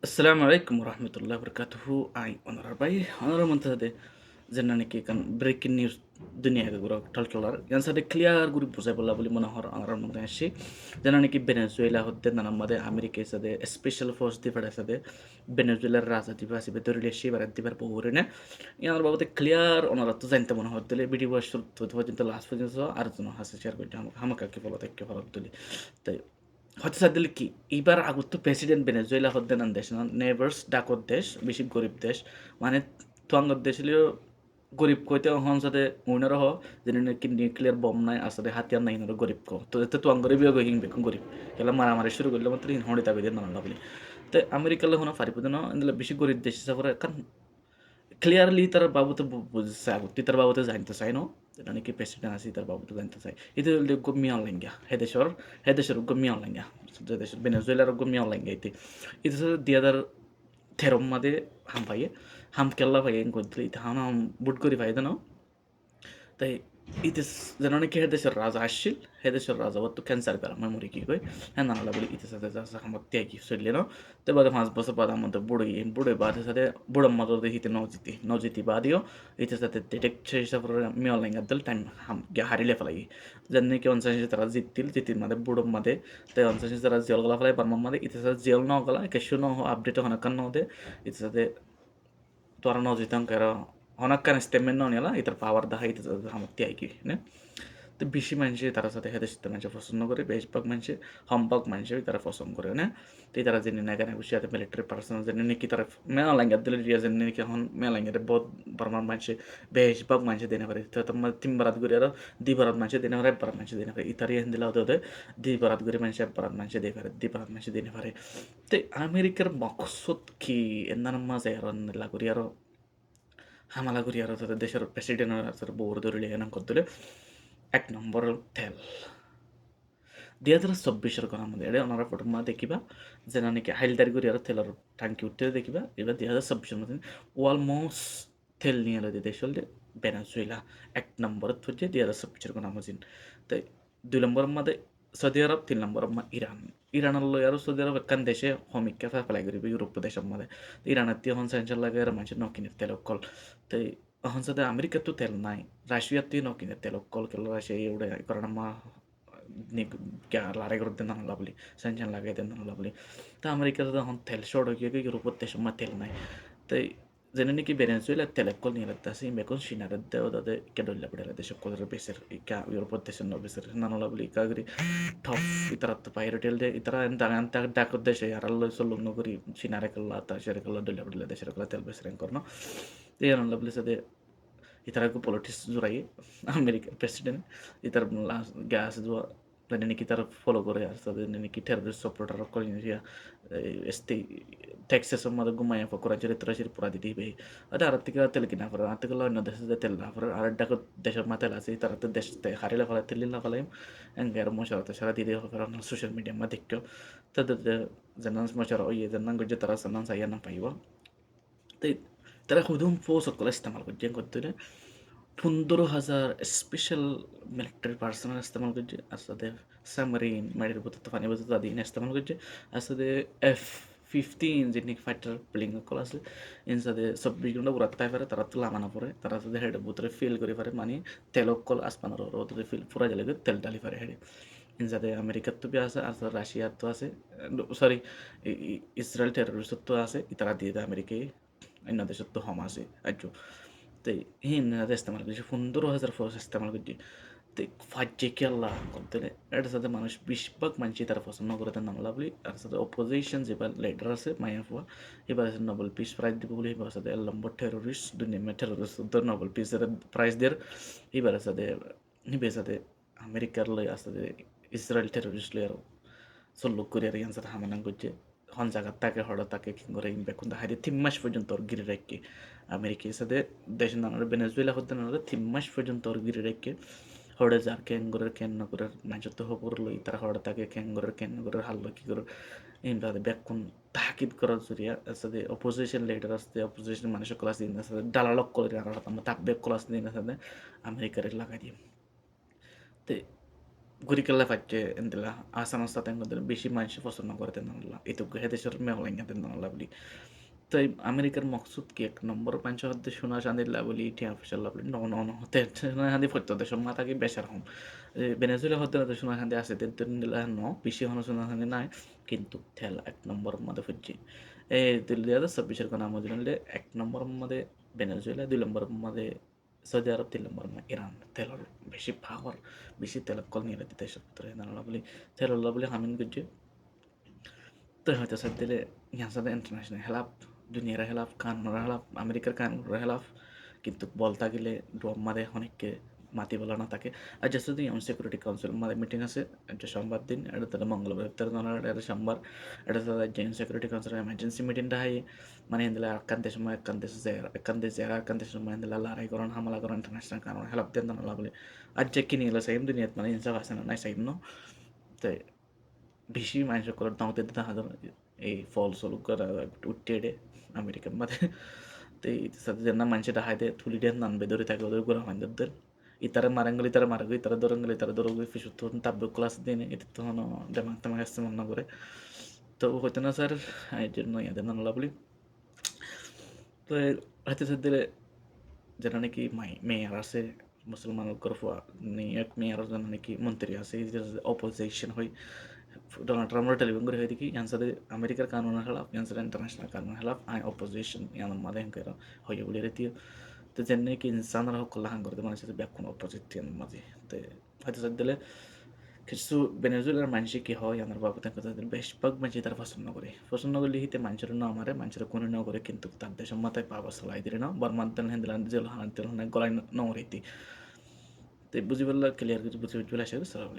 Assalamu alaikum warahmatullahi wabarakatuh. Ai onar bay onar mantade jenna ki kan breaking news dunia ga guro talkelar yan sade clear guri busai bolla boli mona hor onar mantade shi jenna ki Venezuela hodde nanamade America sade special force divide sade Venezuela raza divasi betorile shi barat dibar pohurene yan babate clear onar to zainte mona hoddele bidi bashur to pojinto last pojinto arjuno hase share করতে হামাকা কি follow থেকে follow তুলি তাই হতে চাইলে কি এইবার আগত প্রেসিডেন্ট ভেনেজুয়েলা হদ্দেন দেশ না নেভার্স ডাকত দেশ বেশি গরিব দেশ মানে তুয়াঙ্গত দেশ হলেও গরিব কইতে হন সাথে উইনার হ যেন নাকি নিউক্লিয়ার বম নাই আসলে হাতিয়ার নাই ইনারও গরিব তো এতে তুয়াং গরিব গই হিং বেকুন গরিব এলা মারামারি শুরু করলে মাত্র ইন হড়ি তাবিদে নানা বলি তো আমেরিকালে হনা ফারিপুদ না এগুলো বেশি গরিব দেশ হিসাবে কারণ ক্লিয়ারলি তার বাবুতে বুঝছে আগত তার বাবুতে জানতে চাই ন যেটা নাকি প্রেসিডেন্ট আছে তার বাবুতে জানতে চাই এটা গমি অনলাইন গিয়া হেদেশর গমি অনলাইন গিয়া যে দেশের ভেনেজুয়েলার গমি অনলাইন গিয়া এটা দিয়ে তার থেরম মাদে হাম পাইয়ে হাম কেল্লা পাইয়ে করলে এটা হাম বুট করি পাই দেন তাই ইতিস যেন নাকি হেদেশের রাজা আসছিল হেদেশের রাজা তো ক্যান্সার করা মেমোরি কি কই হ্যাঁ নানা বলি ইতিস সাথে যা আমার ত্যাগি চললে ন তো বাদে 5 বছর বাদ আমাদের বুড়ে বাদে সাথে বুড়োর মতো দেখিতে নজিতি বাদিও ইতিস সাথে ডিটেক্ট হিসাবে মেয় লাইঙ্গার টাইম হাম গিয়া হারিলে ফেলাই যেন নাকি অনসাইন তারা জিতিল মাদে বুড়োর মাদে তাই অনসাইন তারা জেল গলা ফেলাই বারমার মাদে ইতিস সাথে জেল ন গলা কেশু ন আপডেট হনাকান ন দে ইতিস সাথে তোরা নজিতাং কারা honakkan stemmen non yala itar power daha itu hamatti aiki ne তো বেশি মানুষে তারা সাথে হেদের সাথে মানুষ পছন্দ করে বেশিরভাগ মানুষে হমভাগ মানুষে তারা পছন্দ করে না তো তারা জেনে না কেন বসে মিলিটারি পার্সোনাল জেনে নাকি তারা মেলা লাঙ্গার দিলে রিয়া জেনে নাকি এখন মেলা লাঙ্গারে বহুত বর্মার মানুষে বেশিরভাগ মানুষে দেনে পারে তো তোমার 3 বারাত করে আরো 2 বারাত মানুষে দেনে পারে 1 বারাত মানুষে দেনে পারে ইতারি হিন্দিলা হতে 2 বারাত করে মানুষে 1 বারাত মানুষে দেনে পারে 2 বারাত মানুষে দেনে পারে তো আমেরিকার মকসদ কি এনার মাঝে আরো লাগরি আরো হামালা করি আর দেশের প্রেসিডেন্ট বোর ধরলে এনাম করতে 1 নম্বর তেল 2024 গণার মধ্যে এটা ওনারা ফটোর মধ্যে দেখিবা যে নাকি হাইলদারি করি আর তেলের টাঙ্কি উঠতে দেখিবা এবার 2024 মধ্যে অলমোস্ট তেল নিয়ে এলো দেশ হলে ভেনেজুয়েলা 1 নম্বর হচ্ছে 2024 গণার মধ্যে তাই 2 নম্বরের মধ্যে সৌদি আরব 3 নম্বরের ইরান ইরানের লই আর সৌদি আরব একখান দেশে সমীক্ষা ফেলাই করিবে ইউরোপ দেশের মধ্যে ইরানের দিয়ে হন সেন্সার লাগে আর মানুষের নকিনের তেল অকল তাই এখন সাথে আমেরিকার তো তেল নাই রাশিয়ার দিয়ে নকিনের তেল অকল কেল রাশিয়া এউড়ে কারণ আমার লারে করে দেন লাভলি সেন্সার লাগাই দেন লাভলি তা আমেরিকাতে এখন তেল শর্ট হয়ে গিয়ে ইউরোপের দেশের মধ্যে তেল নাই তাই যেনে নাকি Venezuela telekol ni latasi mekon shinarade odade kedolla bidala desho kodre beser ika Europe desho no beser nanola buli kagri top itarat piratel de itara anta dakod desho yarallo solo no gori shinare kala ta shere kala dolla bidala desho kala tel beser korno te nanola buli sade itara ko politics jurai America president itar gas do dan ini kita follow করে আর তাদের নাকি terrorist supporter করে নিয়া este Texas মধ্যে ঘুমায় ফকরা চলে ত্রাসির পুরা দিতে হবে আদা আর থেকে তেল কিনা করে আর থেকে অন্য দেশে তেল না করে আর ডাক দেশের মাথায় আছে তারা তো দেশ হারিলে ফেলা তেল না ফেলাই এঙ্গার মশারা সারা দিতে হবে আর সোশ্যাল মিডিয়া মধ্যে দেখো তাদের জানান মশারা ওই জানান গজে তারা সানান সাইয়া না পাইবা তাই তারা খুদুম ফোর্স কল ইস্তেমাল করতে 15,000 স্পেশাল মিলিটারি পার্সোনাল ইস্তেমাল করছে আসলে সাবমেরিন মাটির ভিতর পানির ভিতর তাদের ইস্তেমাল করছে আসলে F-15 যে ফাইটার প্লেন কল আছে এর সাথে 24 ঘন্টা উড়াতে পারে তারা তো লামানো পরে তারা সাথে হেডের ভিতরে ফিল করে পারে মানে তেল কল আসমানোর ওদের ফিল পুরা জ্বালে তেল ডালি পারে হেডে এর সাথে আমেরিকার তো আছে আর রাশিয়ার তো আছে সরি ইসরায়েল টেররিস্ট তো আছে তারা দিয়ে দেয় আমেরিকায় অন্য দেশের তো হম আছে আজ tai hin hada istemal করছি 15,000 ফোর্স ইস্তেমাল করছি তো ফাজে কি আল্লাহ করতে এটার সাথে মানুষ 20 ভাগ মানুষই তারা পছন্দ করে তার নাম লাভলি আর সাথে অপোজিশন যে লিডার আছে মায়াফুয়া এবার আছে নোবেল পিস প্রাইজ দিব বলে এবার সাথে নম্বর টেরোরিস্ট দুনিয়া টেরোরিস্ট নোবেল পিস প্রাইজ দের এবার সাথে এবার সাথে আমেরিকার লই আছে ইসরায়েল টেরোরিস্ট লই আর সল্লুক করে আর ইয়ান সাথে হামানাং করছে হন জায়গা তাকে হড়া তাকে কিংরে বেকুন হারি 3 মাস পর্যন্ত ওর গিরে রেখে আমেরিকার সাথে দেশ নানার ভেনেজুয়েলা হতে নানার 3 মাস পর্যন্ত ওর গিরে রেখে হড়ে যার ক্যাঙ্গরের কেন করে মানুষের তো হবর লই তারা হড়ে তাকে ক্যাঙ্গরের কেন করে হাল্লো কি করে এইভাবে বেকুন তাকিদ করার জরিয়া সাথে অপোজিশন লিডার আসতে অপোজিশন মানুষের ক্লাস দিন সাথে দালালক করে আর আমরা তাক বেক ক্লাস দিন সাথে আমেরিকার লাগাই দিয়ে তো Gurikalla facce entela asana staten kodere beshi মানুষে পছন্দ করে তেনাল্লা এতো হেদেশের মেহলাইঙ্গা তেনাল্লা বলি তাই আমেরিকার মকসুদ কি এক নম্বর পাঞ্চ হদ্দে সোনা চাঁদিল্লা বলি ইটি অফিসিয়াল বলি ন ন ন হতে সোনা চাঁদি ফত্য দেশ মাথা কি বেসার হম ভেনেজুয়েলা হতে না সোনা চাঁদি আছে তেন তেন ন বেশি হন সোনা চাঁদি নাই কিন্তু তেল এক নম্বর মধ্যে ফুটছি এই 2026 কোন আমাদের এক নম্বর মধ্যে ভেনেজুয়েলা 2 নম্বর মধ্যে সৌদি আরব 3 নম্বর ইরান তেলর বেশি পাওয়ার বেশি তেল কল নিয়ে দিতে সত্তর নানা বলি তেল বলি হামিন গুজ্জে তো হয়তো সদ্যলে ইয়াসাদা ইন্টারন্যাশনাল হেলাপ দুনিয়ার হেলাপ কানুনের হেলাপ আমেরিকার কানুনের হেলাপ কিন্তু বলতা গেলে ডোম মারে অনেককে মাতি বলা না থাকে আর যেহেতু ইউন সিকিউরিটি কাউন্সিল মারে মিটিং আছে এটা সোমবার দিন এটা তাহলে মঙ্গলবার এটা সোমবার এটা তাদের জেন সিকিউরিটি কাউন্সিল এমার্জেন্সি মিটিংটা হয় মানে এদিকে একান্তে সময় একান্তে জায়গা একান্তে সময় এদিকে লড়াই করেন হামলা করেন ইন্টারন্যাশনাল কানুন হেলাপ দেন না বলে আর যে কিনে এলো সেম দুনিয়াত মানে ইনসাফ আছে না নাই সাইড ন তাই বেশি মানুষ করে দাওতে দিতে হাজার এই ফল সল করা উঠে আমেরিকার মাঝে তো এই সাথে যেন মানুষের হাইতে থুলি দিয়ে নানবে ধরে থাকে ওদের গোড়া মাইন্দের ইতারা মারাঙ্গলি তারা মারাগো ইতারা দরঙ্গলি তারা দরঙ্গলি ফিসুত তাব্য ক্লাস দিয়ে এটা তো হনো দেমাগ তেমাগ আসতে মনে করে তো হইতো না স্যার এই জন্য ইয়াদের নানলা বলি তো হাতে সাথে যেটা নাকি মেয়ার আছে মুসলমানের গর্ফা এক মেয়ার যেন নাকি মন্ত্রী আছে অপোজিশন হয় ডোনাল্ড ট্রাম্পের টেলিভিশন করে দেখি ইয়ার সাথে আমেরিকার কানুনের খেলাফ ইয়ার সাথে ইন্টারন্যাশনাল কানুনের খেলাফ আই অপোজিশন ইয়ার মাঝে হেঁকে হয়ে বলে রেতি তো যেন কি ইনসানরা সকল হাং করতে মানুষের সাথে ব্যাকুণ অপোজিট ইয়ার মাঝে তো হয়তো সাথে দিলে কিছু ভেনেজুয়েলার মানুষ কি হয় আমার বাবু তাকে তাদের বেশিরভাগ মানুষ তারা পছন্দ করলে হিতে মানুষের না আমারে মানুষের কোনো না করে কিন্তু তার দেশের মাথায় পাওয়া চলাই দিলে না বর্মার দেন হেন্দিলান জেল হান তেল গলায় নরীতি তো বুঝি বললা ক্লিয়ার কিছু বুঝি বুঝি আসে সালাম